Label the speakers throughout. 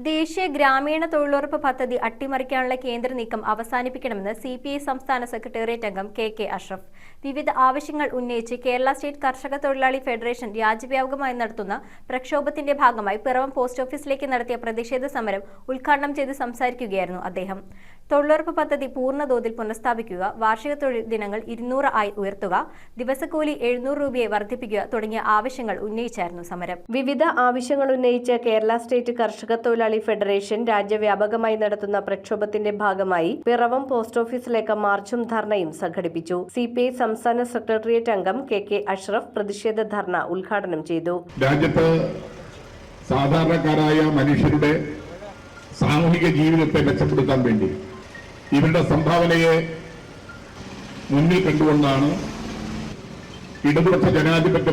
Speaker 1: ദേശീയ ഗ്രാമീണ തൊഴിലുറപ്പ് പദ്ധതി അട്ടിമറിക്കാനുള്ള കേന്ദ്ര നീക്കം അവസാനിപ്പിക്കണമെന്ന് CPI സംസ്ഥാന സെക്രട്ടേറിയറ്റ് അംഗം കെ അഷ്റഫ് വിവിധ ആവശ്യങ്ങൾ ഉന്നയിച്ച് കേരള സ്റ്റേറ്റ് കർഷക തൊഴിലാളി ഫെഡറേഷൻ രാജ്യവ്യാപകമായി നടത്തുന്ന പ്രക്ഷോഭത്തിന്റെ ഭാഗമായി പിറവം പോസ്റ്റ് ഓഫീസിലേക്ക് നടത്തിയ പ്രതിഷേധ സമരം ഉദ്ഘാടനം ചെയ്ത് സംസാരിക്കുകയായിരുന്നു അദ്ദേഹം. തൊഴിലുറപ്പ് പദ്ധതി പൂർണ്ണതോതിൽ പുനഃസ്ഥാപിക്കുക, വാർഷിക തൊഴിൽ ദിനങ്ങൾ 200 ആയി ഉയർത്തുക, ദിവസക്കൂലി 700 രൂപയെ വർദ്ധിപ്പിക്കുക തുടങ്ങിയ ആവശ്യങ്ങൾ ഉന്നയിച്ചായിരുന്നു സമരം. വിവിധ ആവശ്യങ്ങൾ ഉന്നയിച്ച് കേരള സ്റ്റേറ്റ് കർഷക തൊഴിലാളി ഫെഡറേഷൻ രാജ്യവ്യാപകമായി നടത്തുന്ന പ്രക്ഷോഭത്തിന്റെ ഭാഗമായി പിറവം പോസ്റ്റ് ഓഫീസിലേക്ക് മാർച്ചും ധർണയും സംഘടിപ്പിച്ചു. CPI സംസ്ഥാന സെക്രട്ടേറിയറ്റ് അംഗം കെ അഷ്റഫ് പ്രതിഷേധ ധർണ ഉദ്ഘാടനം ചെയ്തു.
Speaker 2: രാജ്യത്ത് സാധാരണക്കാരായ മനുഷ്യരുടെ സാമൂഹിക ജീവിതത്തെ മെച്ചപ്പെടുത്താൻ വേണ്ടി ഇവരുടെ സംഭാവനയെ മുന്നിൽ കണ്ടുകൊണ്ടാണ് ഇടതുപക്ഷ ജനാധിപത്യ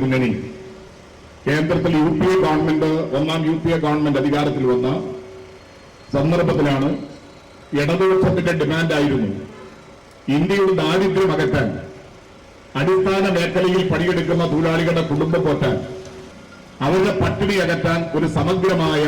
Speaker 2: മുന്നണി കേന്ദ്രത്തിൽ UPA ഗവൺമെന്റ് ഒന്നാം UPA ഗവൺമെന്റ് അധികാരത്തിൽ വന്ന സന്ദർഭത്തിലാണ് ഇടതുപക്ഷത്തിന്റെ ഡിമാൻഡായിരുന്നു ഇന്ത്യയുടെ ദാരിദ്ര്യം അകറ്റാൻ, അടിസ്ഥാന മേഖലയിൽ പണിയെടുക്കുന്ന തൊഴിലാളികളുടെ കുടുംബം പോറ്റാൻ, അവരുടെ പട്ടിണി അകറ്റാൻ ഒരു സമഗ്രമായ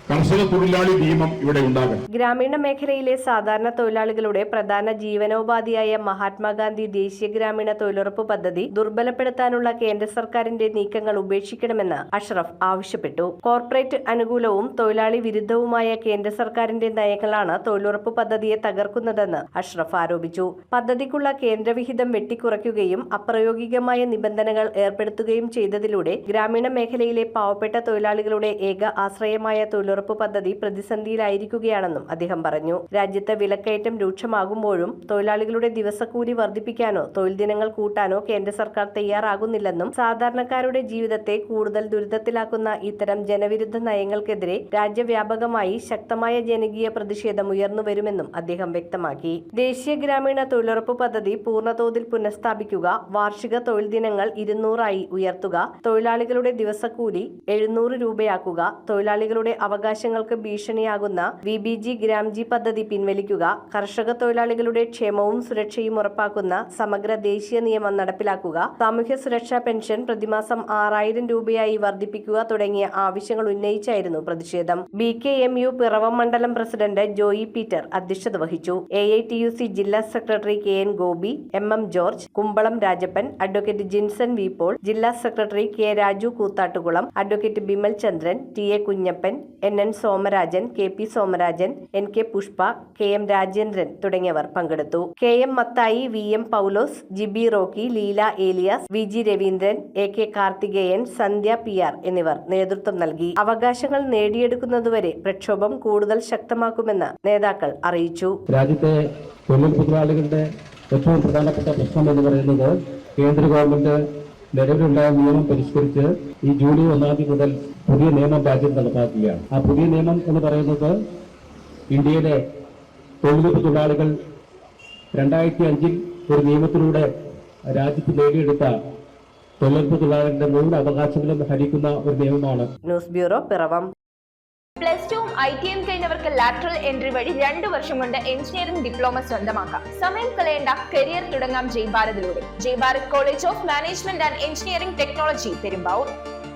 Speaker 2: കർഷക തൊഴിലാളി നിയമം ഇവിടെ ഉണ്ടാകണം.
Speaker 1: ഗ്രാമീണ മേഖലയിലെ സാധാരണ തൊഴിലാളികളുടെ പ്രധാന ജീവനോപാധിയായ മഹാത്മാഗാന്ധി ദേശീയ ഗ്രാമീണ തൊഴിലുറപ്പ് പദ്ധതി ദുർബലപ്പെടുത്താനുള്ള കേന്ദ്ര സർക്കാരിന്റെ നീക്കങ്ങൾ ഉപേക്ഷിക്കണമെന്ന് അഷ്റഫ് ആവശ്യപ്പെട്ടു. കോർപ്പറേറ്റ് അനുകൂലവും തൊഴിലാളി വിരുദ്ധവുമായ കേന്ദ്ര സർക്കാരിന്റെ നയങ്ങളാണ് തൊഴിലുറപ്പ് പദ്ധതിയെ തകർക്കുന്നതെന്ന് അഷ്റഫ് ആരോപിച്ചു. പദ്ധതിക്കുള്ള കേന്ദ്രവിഹിതം വെട്ടിക്കുറയ്ക്കുകയും അപ്രായോഗികമായ നിബന്ധനകൾ ഏർപ്പെടുത്തുകയും ചെയ്തതിലൂടെ ഗ്രാമീണ മേഖലയിലെ പാവപ്പെട്ട തൊഴിലാളികളുടെ ഏക ആശ്രയമായ തൊഴിലുറപ്പ് പദ്ധതി പ്രതിസന്ധിയിലായിരിക്കുകയാണെന്നും അദ്ദേഹം പറഞ്ഞു. രാജ്യത്ത് വിലക്കയറ്റം രൂക്ഷമാകുമ്പോഴും തൊഴിലാളികളുടെ ദിവസക്കൂലി വർദ്ധിപ്പിക്കാനോ തൊഴിൽ ദിനങ്ങൾ കൂട്ടാനോ കേന്ദ്ര സർക്കാർ തയ്യാറാകുന്നില്ലെന്നും സാധാരണക്കാരുടെ ജീവിതത്തെ കൂടുതൽ ദുരിതത്തിലാക്കുന്ന ഇത്തരം ജനവിരുദ്ധ നയങ്ങൾക്കെതിരെ രാജ്യവ്യാപകമായി ശക്തമായ ജനകീയ പ്രതിഷേധം ഉയർന്നുവരുമെന്നും അദ്ദേഹം വ്യക്തമാക്കി. ദേശീയ ഗ്രാമീണ തൊഴിലുറപ്പ് പദ്ധതി പൂർണ്ണതോതിൽ പുനഃസ്ഥാപിക്കുക, വാർഷിക തൊഴിൽ ദിനങ്ങൾ 200 ആയി ഉയർത്തുക, തൊഴിലാളികളുടെ ദിവസക്കൂലി 700 രൂപയാക്കുക, തൊഴിലാളികളുടെ അവകാശങ്ങൾക്ക് ഭീഷണിയാകുന്ന VBG ഗ്രാംജി പദ്ധതി പിൻവലിക്കുക, കർഷക തൊഴിലാളികളുടെ ക്ഷേമവും സുരക്ഷയും ഉറപ്പാക്കുന്ന സമഗ്ര ദേശീയ നിയമം നടപ്പിലാക്കുക, സാമൂഹ്യ സുരക്ഷാ പെൻഷൻ പ്രതിമാസം 6000 രൂപയായി വർദ്ധിപ്പിക്കുക തുടങ്ങിയ ആവശ്യങ്ങൾ ഉന്നയിച്ചായിരുന്നു പ്രതിഷേധം. BKMU പിറവം മണ്ഡലം പ്രസിഡന്റ് ജോയി പീറ്റർ അധ്യക്ഷത വഹിച്ചു. AITUC ജില്ലാ secretary KN Gopi, MM George, Kumbalam Rajappan, advocate Jinson V Paul, ജില്ലാ secretary K Raju Koothattukulam, advocate Bimal Chandran, TA Kunjappan, NN Somarajan, KP Somarajan, NK Pushpa, KM Rajendran തുടങ്ങിയവർ പങ്കെടുത്തു. KM Mathai, VM Paulose, Jibi Rocky, Leela Elias, VG Raveendran, AK Karthikeyan, Sandhya PR എന്നിവർ നേതൃത്വം നൽകി. അവകാശങ്ങൾ നേടിയെടുക്കുന്നതുവരെ പ്രക്ഷോഭം കൂടുതൽ ശക്തമാക്കുമെന്ന് നേതാക്കൾ അറിയിച്ചു.
Speaker 3: രാജ്യത്തെ തൊഴിൽ തൊഴിലാളികളുടെ ഏറ്റവും പ്രധാനപ്പെട്ട പ്രശ്നം എന്ന് പറയുന്നത് കേന്ദ്ര ഗവൺമെന്റ് നിലവിലുള്ള നിയമം പരിഷ്കരിച്ച് ഈ ജൂലൈ 1 മുതൽ പുതിയ നിയമം രാജ്യത്ത് നടപ്പാക്കുകയാണ്. ആ പുതിയ നിയമം എന്ന് പറയുന്നത് ഇന്ത്യയിലെ തൊഴിലുറപ്പ് തൊഴിലാളികൾ 2005 ഒരു നിയമത്തിലൂടെ രാജ്യത്ത് നേടിയെടുത്ത തൊഴിലുറപ്പ് തൊഴിലാളികളുടെ മുഴുവൻ അവകാശങ്ങളും ഹരിക്കുന്ന ഒരു നിയമമാണ്.
Speaker 1: News bureau, Piravom.
Speaker 4: +2 ITM കഴിഞ്ഞവർക്ക് ലാറ്ററൽ എൻട്രി വഴി 2 വർഷം കൊണ്ട് എഞ്ചിനീയറിംഗ് ഡിപ്ലോമ സ്വന്തമാക്കാം. സമയം കളയേണ്ട, കരിയർ തുടങ്ങാം ജയ് ഭാരതിലൂടെ. Jai Bharat college of management and engineering technology, Perumbavoor.